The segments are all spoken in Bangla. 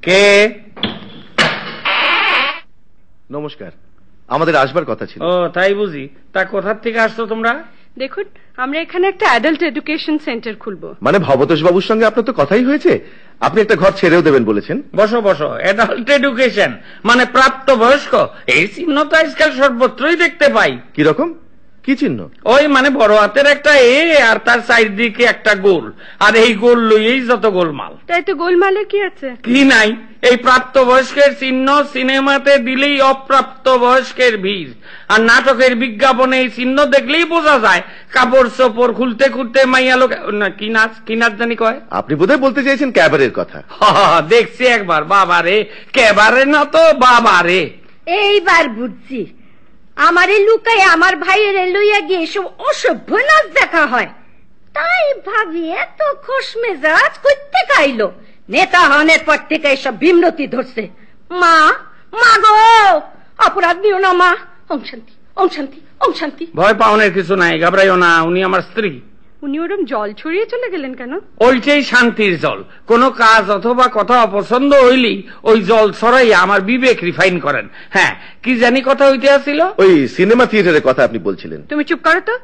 কে? নমস্কার, আমাদের আসবার কথা ছিল। ও তাই বুঝি। তা কোথার থেকে আসছো তোমরা? দেখুন, আমরা এখানে একটা অ্যাডাল্ট এডুকেশন সেন্টার খুলবো। মানে ভবতোষ বাবুর সঙ্গে আপনার তো কথাই হয়েছে, আপনি একটা ঘর ছেড়েও দেবেন বলেছেন। বসো বসো। অ্যাডাল্ট এডুকেশন মানে প্রাপ্ত বয়স্ক, এই চিহ্ন তো আজকাল সর্বত্রই দেখতে পাই। কিরকম? কি চিহ্ন? ওই মানে বড় হাতের একটা এ আর তার চারিদিকে একটা গোল, আর এই গোল লইয়েই যত গোলমাল। তাই তো, গোলমালের কি আছে? কি নাই, এই প্রাপ্ত বয়স্কের চিহ্ন সিনেমাতে দিলেই অপ্রাপ্ত বয়স্কের ভিড়, আর নাটকের বিজ্ঞাপনে এই চিহ্ন দেখলেই বোঝা যায় কাপড় চোপড় খুলতে খুলতে মাইয়া লোক কি নাচ জানি কয়। আপনি বোধহয় বলতে চাইছেন ক্যাবারের কথা। দেখছি একবার। বাবারে, ক্যাবারে না তো বাবারে। এইবার বুঝছি, আমারে লুকায় আমার ভাইয়ের লইয়া গিয়ে এসব অসভ্য নাচ দেখা হয়। তাই ভাবি এত খোশ মেজাজ করতে খাইলো, নেতা হনের পর থেকে এসব বিমরতি ধরছে। মা, মা গো, অপরাধ দিও না মা। ওম শান্তি, ওম শান্তি, ওম শান্তি। ভয় পাওনের কিছু নাই, ঘাবড়াইও না, উনি আমার স্ত্রী। উনি ওরম জল ছড়িয়ে চলে গেলেন কেন? ওইটাই শান্তির জল। কোন কাজ অথবা কথা অপছন্দ হইলি ওই জল ছড়াইয়া আমার বিবেক রিফাইন করেন। হ্যাঁ, কি জানি কথা হইতে আসছিল? ওই সিনেমা থিয়েটারের কথা আপনি বলছিলেন। তুমি চুপ করো তো।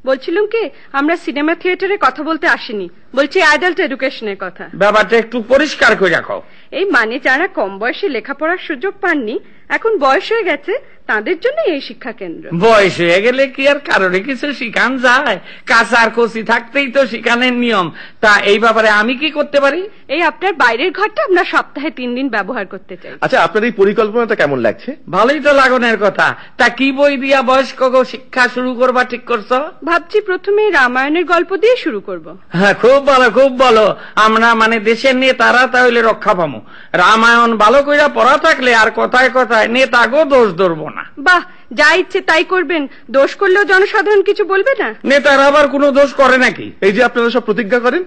বলছিলাম কি, আমরা সিনেমা থিয়েটারে কথা বলতে আসিনি, বলছি অ্যাডাল্ট এডুকেশনের কথা। ব্যাপারটা একটু পরিষ্কার করে রাখো। এই মানে যারা কম বয়সে লেখাপড়ার সুযোগ পাননি, এখন বয়স হয়ে গেছে, তাদের জন্য এই শিক্ষা কেন্দ্র। বয়স হয়ে গেলে কি আর কারোর কিছু শিখান যায়? কাঁচার কচি থাকতেই তো শিখানের নিয়ম। তা এই ব্যাপারে আমি কি করতে পারি? এই আপনার বাইরের ঘরটা আমরা সপ্তাহে 3 দিন ব্যবহার করতে চাই। আচ্ছা, আপনার এই পরিকল্পনাটা কেমন লাগছে? ভালোই তো লাগনের কথা। তা কি বই দিয়া বয়স্ক শিক্ষা শুরু করবা ঠিক করছো? ভাবছি প্রথমে রামায়ণের গল্প দিয়ে শুরু করব। হ্যাঁ, খুব ভালো, খুব ভালো। আমরা মানে দেশের নেতারা তাহলে রক্ষা পাবো। রামায়ণ ভালো কইরা পড়া থাকলে আর কথায় কথায় নেতাগো দোষ ধরবো না। বাহ, যা ইচ্ছে তাই করবেন। দোষ করলেও জনসাধারণ কিছু বলবে না। নেতারা আবার কোনো দোষ করে নাকি? এই যে আপনারা সব প্রতিজ্ঞা করেন,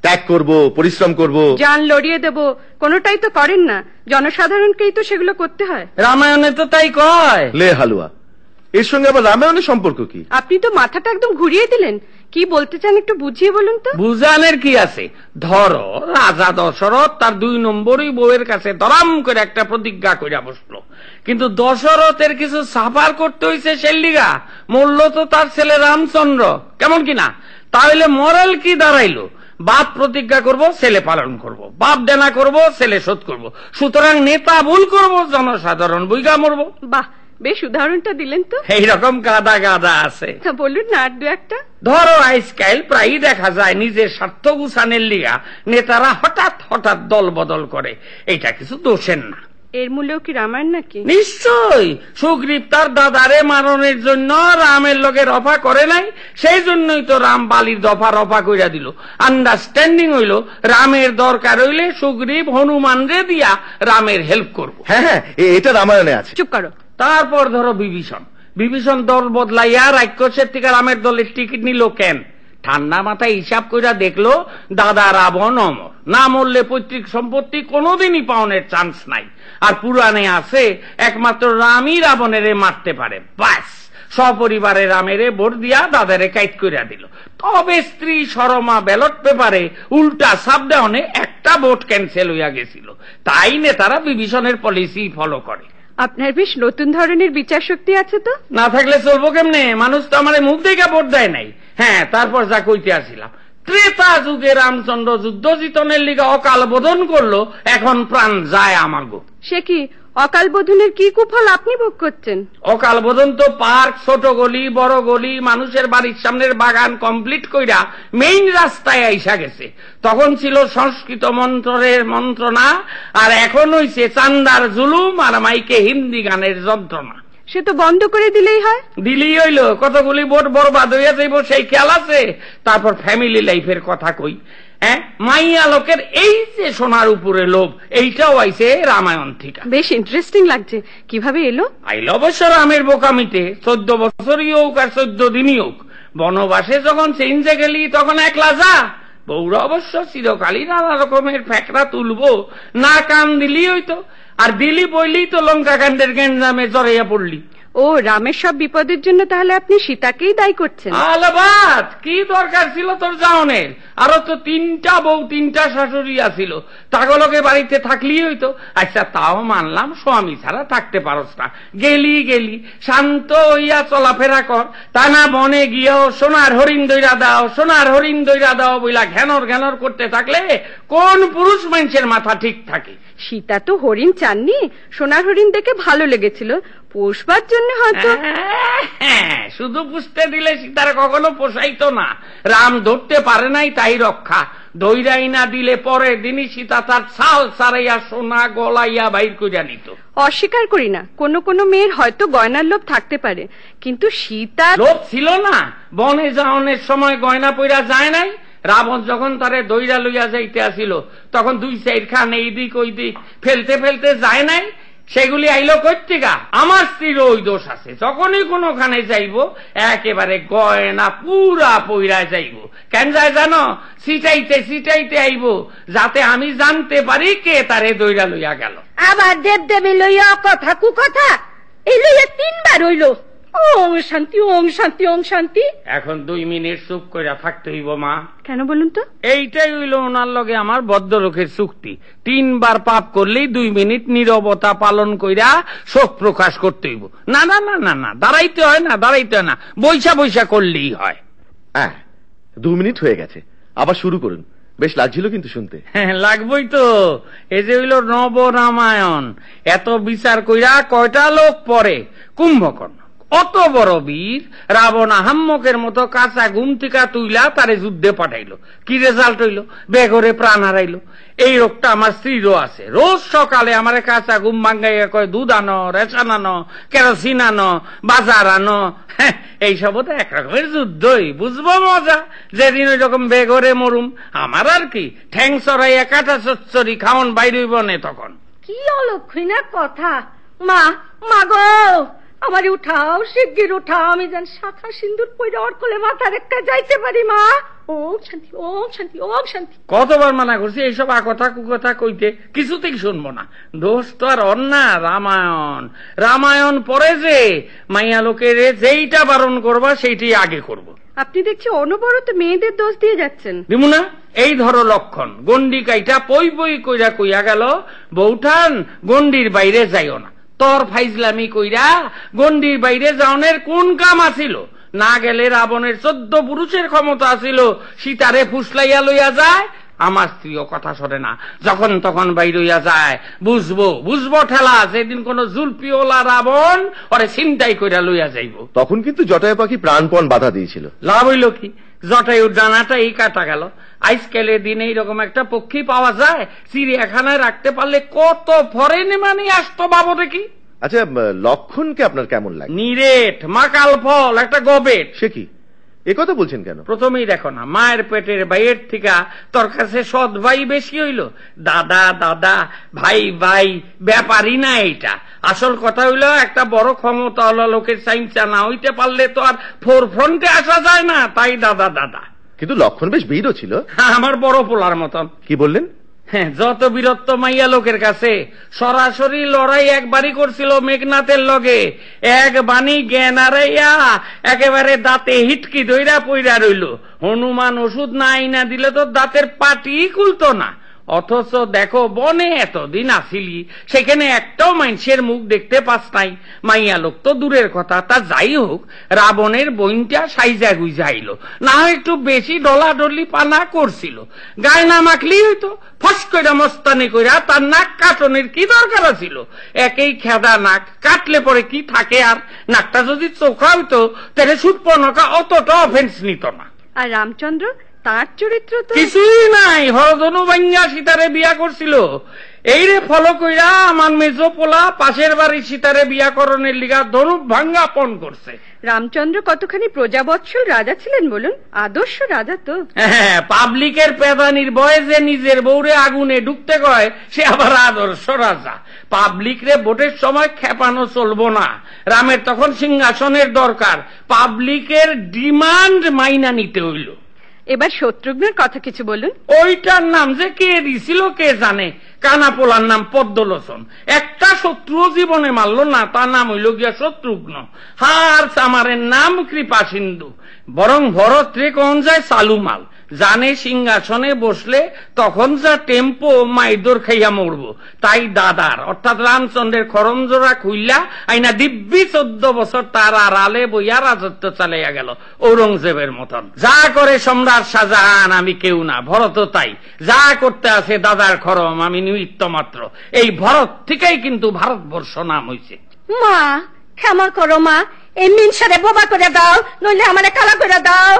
ত্যাগ করব, পরিশ্রম করব, জান লড়িয়ে দেব, কোনোটাই তো করেন না। জনসাধারণকেই তো সেগুলো করতে হয়। রামায়ণে তো তাই কয়। লে হালুয়া, এর সঙ্গে আবার রামায়ণের সম্পর্ক কি? আপনি তো মাথাটা একদম ঘুরিয়ে দিলেন। কি বলতে চান একটু বুঝিয়ে বলুন তো। বুঝানের কি আছে? ধরো রাজা দশরথ তার 2 নম্বরই বউয়ের কাছে দরাম করে একটা প্রতিজ্ঞা কইরা বসলো, কিন্তু দশরথের কিছু সাফার করতে হইছে সেলিগা। মরল তো তার ছেলে রামচন্দ্র, কেমন কিনা? তাহলে মরাল কি দাঁড়াইলো? বাপ প্রতিজ্ঞা করব, ছেলে পালন করব, বাপ দেনা করব, ছেলে শোধ করব। সুতরাং নেতা ভুল করব, জনসাধারণ বইগা মরব। বাহ, বেশ উদাহরণটা দিলেন তো। এইরকম গাদা গাদা আছে। বলুন না আর দু একটা। ধরো আজকাল প্রায়ই দেখা যায় নিজের স্বার্থ গুছানের লিগা নেতারা হঠাৎ হঠাৎ দল বদল করে। এটা কিছু দোষের না। এর মূলেও কি রামায়ণ নাকি? নিশ্চয়। সুগ্রীব তার দাদারে মারণের জন্য রামের লগে রফা করে নাই, সেই জন্যই তো রাম বালির দফা রফা কইরা দিল। আন্ডারস্ট্যান্ডিং হইল রামের দরকার হইলে সুগ্রীব হনুমান রে দিয়া রামের হেল্প করব। হ্যাঁ হ্যাঁ, এটা রামায়ণে আছে। চুপ করো। তারপর ধরো বিভীষণ দল বদলাইয়া রাক্ষসের থেকে রামের দলের টিকিট নিল কেন? ঠান্ডা মাথায় হিসাব কইরা দেখলো দাদা রাবণ অমর, না মরলে পৈতৃক সম্পত্তি কোনোদিনই পাওনের চান্স নাই। আর পুরাণে আছে একমাত্র রামই রাবণেরে মারতে পারে। বাস, সপরিবারে রামেরে ভোট দিয়া দাদারে কাইট কইরা দিল। তবে স্ত্রী শর্মা ব্যালট পেপারে উল্টা সাবডাউনে একটা ভোট ক্যান্সেল হইয়া গেছিল। তাই নেতারা বিভীষণের পলিসি ফলো করে। আপনার বেশ নতুন ধরনের বিচার শক্তি আছে তো। না থাকলে চলবো কেমনে? মানুষ তো আমার মুখ দেখে ভোট দেয় নাই। হ্যাঁ, তারপর যা কইতে আসিলাম, ত্রেতা যুগে রামচন্দ্র যুদ্ধ জিতনের লিগে অকাল বোধন করলো, এখন প্রাণ যায় আমার গো। সে কি অকাল বোধনের কি কুফল আপনি ভোগ করছেন? অকাল বোধন তো পার্ক, ছোট গলি, বড় গলি, মানুষের বাড়ির সামনের বাগান কমপ্লিট কইরা মেইন রাস্তায় আইসা গেছে। তখন ছিল সংস্কৃত মন্ত্রের মন্ত্রণা, আর এখন হইছে চান্দার জুলুম আর মাইকে হিন্দি গানের যন্ত্রণা। সে তো বন্ধ করে দিলেই হয়। দিলেই হইল, কতগুলি ভোট বরবাদ হইয়া যাইব সেই খেয়াল আছে। তারপর ফ্যামিলি লাইফের কথা কই। হ্যাঁ, মাইয়া লোকের এই যে সোনার উপরে লোভ, এইটাও আইছে রামায়ণ থেকে। বেশ ইন্টারেস্টিং লাগছে। কিভাবে এলো? আইল অবশ্য রামের বোকামিতে। 14 বছরই হোক আর 14 দিনই হোক, বনবাসে যখন চেঞ্জে গেলি তখন একলা যা। বউরা অবশ্য চিরকালই নানা রকমের ফ্যাকরা তুলবো, না কান দিলি হইতো। আর দিলি বইলি তো লঙ্কা কাণ্ডের গেঞ্জামে জড়াইয়া পড়লি। ও রামের সব বিপদের জন্য তাহলে আপনি সীতাকেই দায়ী করছেন? আলাবাদ কি দরকার ছিল তোর যাওনের? আরো তো 3টা বউ 3টা শাশুড়ি আছিল, তাগলকে বাড়িতে থাকলেই হইতো। আচ্ছা তাও মানলাম স্বামী ছাড়া থাকতে পারস না, গেলি গেলি শান্ত হইয়া চলাফেরা কর, তা না বনে গিয়েও সোনার হরিণ দইরা দাও সোনার হরিণ দইরা দাও বইলা ঘ্যানর ঘ্যানর করতে থাকলে কোন পুরুষ মানুষের মাথা ঠিক থাকে? সীতা তো হরিণ চাননি, সোনার হরিণ দেখে ভালো লেগেছিল, পোষবার জন্য হয়তো। হ্যাঁ, শুধু পুষতে দিলে সীতার কখনো পোষাইতো না। রাম ধরতে পারে নাই তাই রক্ষা, দইরাই না দিলে পরের দিনই সীতা তার ছাল ছাড়াইয়া সোনা গলাইয়া বাইর করিয়া নিত। অস্বীকার করি না, কোনো কোনো মেয়ের হয়তো গয়নার লোভ থাকতে পারে, কিন্তু সীতা লোভ ছিল না। বনে যাওনের সময় গয়না পইরা যায় নাই? রাবণ যখন তারে দইরা লইয়া যাইতে আসিল তখন 2-4 খান এই দিক ওই দিক ফেলতে ফেলতে যায় নাই? সেগুলি আইলো কর্তিকা। আমার স্ত্রীর ওই দোষ আছে, যখনই কোনোখানে যাইব একেবারে গয়না পুরা পইরা যাইব। কেন যায় জানো? সিটাইতে সিটাইতে আইব, যাতে আমি জানতে পারি কে তারে দইরা লইয়া গেল। আবার দেব দেবী লইয়া কথা কুকথা এই লইয়া 3বার হইল। ওং শান্তি ওং শান্তি ওং শান্তি। এখন 2 মিনিট চুপ কইরা থাকতে হইব মা। কেন বলুন তো? এইটাই হইল ওনার লগে আমার ভদ্রলোকের চুক্তি। 3বার পাপ করলেই 2 মিনিট নীরবতা পালন কইরা শোক প্রকাশ করতে হইব। না না না না না, দাঁড়াইতে হয় না, দাঁড়াইতে হয় না, বৈশা বৈশা করলেই হয়। হ্যাঁ 2 মিনিট হয়ে গেছে, আবার শুরু করুন। বেশ লাগছিল কিন্তু শুনতে। হ্যাঁ লাগবই তো, এই যে হইল নব রামায়ণ। এত বিচার কইরা কয়টা লোক পরে? কুম্ভকর্ণ অত বড় বীর, রাবণ আহাম্মকের মতো কাঁচা ঘুম থেকে তুইলা তারে যুদ্ধে পাঠাইলো। কি রেজাল্ট হইল? বেঘরে প্রাণ হারাইলো। এই রোগটা আমার স্ত্রীরও আছে। রোজ সকালে আমার কাঁচা ঘুম ভাঙ্গাইয়া কয় দুধ আনো, রেশন আনো, কেরোসিন আনো, বাজার আনো। এইসব তো একরকমের যুদ্ধই, বুঝবো মজা যেদিন ওই রকম বেঘরে মরুম। আমার আর কি, ঠ্যাং চড়াইয়া কাটা চচ্চড়ি খাওন বাইর হইব নে তখন। কি অলক্ষণা কথা। মা মা গো, আমারে উঠাও, শিগগির উঠাও, আমি যেন শাখা সিন্দুর পইরা ওর কোলে মাথা রেখে যাইতে পারি। মা ওম শান্তি ওম শান্তি ওম শান্তি। কতবার মানা করছি এইসব আকথা কুকথা কইতে, কিছুতেই শুনবো না। দোষ তো আর অন্যা রামায়ণ। রামায়ণ পরে যে মাইয়া লোকের যেইটা বারণ করবা সেইটাই আগে করব। আপনি দেখছি অনবরত মেয়েদের দোষ দিয়ে যাচ্ছেন। দিমু না? এই ধরো লক্ষণ। গন্ডি কাইটা পই পই কইরা কইয়া গেল বৌঠান গন্ডির বাইরে যাইও না। তোর ফাইজলামি কইরা গন্ডির বাইরে যাওনের কোন কাম আছিল? না গেলে রাবণের 14 পুরুষের ক্ষমতা আছিল সীতারে ফুসলাইয়া লইয়া যায়। আমার স্ত্রীও কথা শোনে না, যখন তখন বাইর হইয়া যায়। বুঝবো বুঝবো ঠেলা, যেদিন কোন জুলপিওলা রাবণ ওরে ছিনতাই কইরা লইয়া যাইব। তখন কিন্তু জটায়ু পাখি প্রাণপণ বাধা দিয়েছিল। লাভ হইল কি? জটায়ুর ডানাটা এই কাটা গেল। আজকালের দিনে এইরকম একটা পক্ষী পাওয়া যায়, চিড়িয়াখানায় রাখতে পারলে কত ফরেন মানে আসতো বাবু দেখি। আচ্ছা লক্ষণকে আপনার কেমন লাগে? নিরেট, মাকাল ফল, একটা গবেট। সে কি একথা বলছেন কেন? প্রথমেই দেখো না, মায়ের পেটের ভাইয়ের থেকে তোর কাছে সৎ ভাই বেশি হইল। দাদা দাদা, ভাই ভাই, ব্যাপারই না এইটা। আসল কথা হইল একটা বড় ক্ষমতা লোকের চাইঞ্চা না হইতে পারলে তো আর ফোর ফ্রন্টে আসা যায় না, তাই দাদা দাদা। কিন্তু লক্ষণ বেশ বীরও ছিল। আমার বড় পোলার মতন। কি বললেন? হ্যাঁ, যত বীরত্ব মাইয়া লোকের কাছে। সরাসরি লড়াই একবারই করছিল মেঘনাথের লগে, এক বাণী জ্ঞান হারাইয়া একেবারে দাঁতে হিটকি দইরা পইরা রইল। হনুমান ওষুধ না আইনা দিলে তো দাঁতের পাটি খুলতো না। অথচ দেখো বনে এতদিন আসিলি, সেখানে একটাও মানুষের মুখ দেখতে পাস নাই। মাইয়া লোক তো দূরের কথা, তা যাই হোক, রাবণের বইনটা সাইজা গুইজা আইল। না একটু বেশি ডলাডলি পানা করছিল, গায়ে না মাখলি হইতো। ফস কইরা মস্তানি কইরা তার নাক কাটনের কি দরকার ছিল? একেই খেদা নাক, কাটলে পরে কি থাকে আর? নাকটা যদি চোখা হইতো তাহলে সুৎপনকা অতটা অফেন্স নিত না। আর রামচন্দ্র, তার চরিত্র তো কিছুই নাই। হরধনু ভাঙ্গা সীতারে বিয়া করছিল। এইরে ফলো কইরা আমার মেজো পোলা পাশের বাড়ি সীতারে বিয়া করণের লিগা ধনুক ভাঙ্গা পণ করছে। রামচন্দ্র কতখানি প্রজাবৎসল রাজা ছিলেন বলুন, আদর্শ রাজা তো। হ্যাঁ, পাবলিকের পেদানির বয়ে যে নিজের বউরে আগুনে ঢুকতে কয় সে আবার আদর্শ রাজা। পাবলিক রে ভোটের সময় খেপানো চলবো না। রামের তখন সিংহাসনের দরকার, পাবলিকের ডিমান্ড মাইনা নিতে হইল। এবার শত্রুঘ্নের কথা কিছু বলুন। ওইটার নাম যে কে দিছিল কে জানে। কানা পোলার নাম পদ্মলোচন। একটা শত্রুও জীবনে মারল না, তার নাম হইল গিয়া শত্রুঘ্ন। হার চামারের নাম কৃপা সিন্ধু। বরং ভরত রে কোন যায় চালুমাল, জানে সিংহাসনে বসলে তখন যা টেম্পো মাইদর খাইয়া মরবো। তাই দাদার অর্থাৎ রামচন্দ্রের খরমজোড়া খুইলা আইনা দিব্যি 14 বছর তার আড়ালে বইয়া রাজত্ব চালাইয়া গেল ঔরঙ্গজেবের মতন। যা করে সম্রাট শাহজাহান আমি কেউ না, ভরত তাই। যা করতে আছে দাদার খরম, আমি নিমিত্ত মাত্র। এই ভরত থেকেই কিন্তু ভারতবর্ষ নাম হয়েছে। মা ক্ষমা করো মা, এই মিনসারে বোবা করে দাও, নইলে আমারে কালা করে দাও।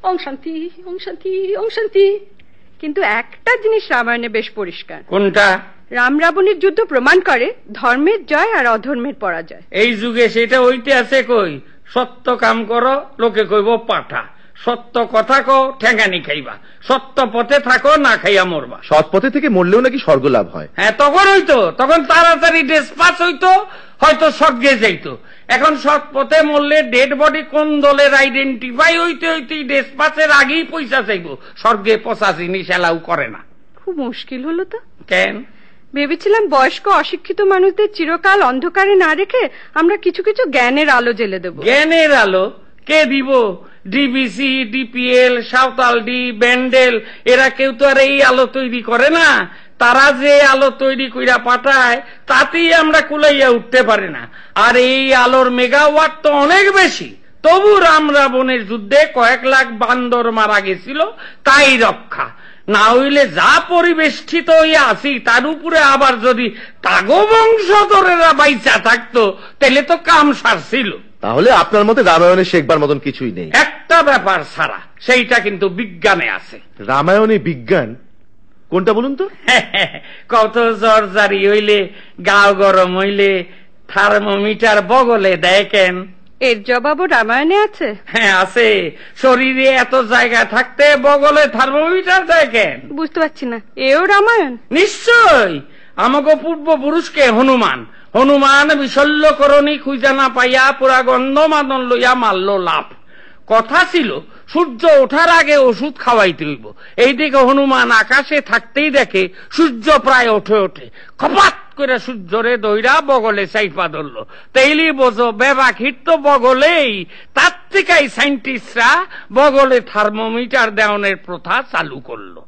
ওম শান্তি, ওম শান্তি, ওম শান্তি। কিন্তু একটা জিনিস রামায়ণে বেশ পরিষ্কার। কোনটা? রাম রাবণের যুদ্ধ প্রমাণ করে ধর্মের জয় আর অধর্মের পরাজয়। এই যুগে সেটা হইতে আছে কই? সত্য কাম করো, লোকে কইব পাঠা। সত্য কথা কও, ঠেঙ্গানি খাইবা। সত্য পথে থাকো, না খাইয়া মরবা। সৎ পথে থেকে মরলেও নাকি স্বর্গ লাভ হয়। হ্যাঁ, তখন হইতো, তখন তাড়াতাড়ি ডেসপাস হইতো, হয়তো স্বর্গে যাইতো। এখন সৎ পথে মরলে ডেড বডি কোন দলের আইডেন্টিফাই হইতে হইতে ডেসপাসের আগেই পয়সা চাইব। স্বর্গে পচা জিনিস এলাও করে না। খুব মুশকিল হলো তো। কেন? ভেবেছিলাম বয়স্ক অশিক্ষিত মানুষদের চিরকাল অন্ধকারে না রেখে আমরা কিছু কিছু জ্ঞানের আলো জ্বেলে দেব। জ্ঞানের আলো কে দিব? ডিবিসি, ডিপিএল, সাঁওতালডি, ব্যান্ডেল, এরা কেউ তো আর এই আলো তৈরি করে না। তারা যে আলো তৈরি কইরা পাঠায় তাতেই আমরা কুলাইয়া উঠতে পারি না। আর এই আলোর মেগাওয়াট তো অনেক বেশি। তবু রাম রাবণের যুদ্ধে কয়েক লাখ বান্দর মারা গেছিল, তাই রক্ষা। না হইলে যা পরিবেষ্টিত হইয়া আছি তার উপরে আবার যদি তাগো বংশধরেরা বাইচা থাকতো তাহলে তো কাম সারছিল। তাহলে আপনার মতে রামায়ণে শেখবার মতন কিছুই নেই? একটা ব্যাপার ছাড়া, সেইটা কিন্তু বিজ্ঞানে আছে। রামায়ণে বিজ্ঞান কোনটা বলুন তো? কত জ্বর জারি হইলে, গাও গরম হইলে থার্মোমিটার বগলে দেখেন। এর জবাবও রামায়ণে আছে। হ্যাঁ আছে। শরীরে এত জায়গা থাকতে বগলে থার্মোমিটার দেখেন? বুঝতে পারছি না, এও রামায়ণ? নিশ্চয়। আমাকে পূর্বপুরুষকে হনুমান বিশল্যকরণী খুঁজা না পাইয়া পুরা গন্ধমাদন লইয়া মারল লাভ। কথা ছিল সূর্য ওঠার আগে ওষুধ খাওয়াইতে হইব। এইদিকে হনুমান আকাশে থাকতেই দেখে সূর্য প্রায় ওঠে। খপাত করে সূর্যরে দইরা বগলে চাইপা ধরল। তেইলি বোঝো বেবাখির তো বগলেই। তার থেকেই সাইন্টিস্টরা বগলে থার্মোমিটার দেওয়ানের প্রথা চালু করলো।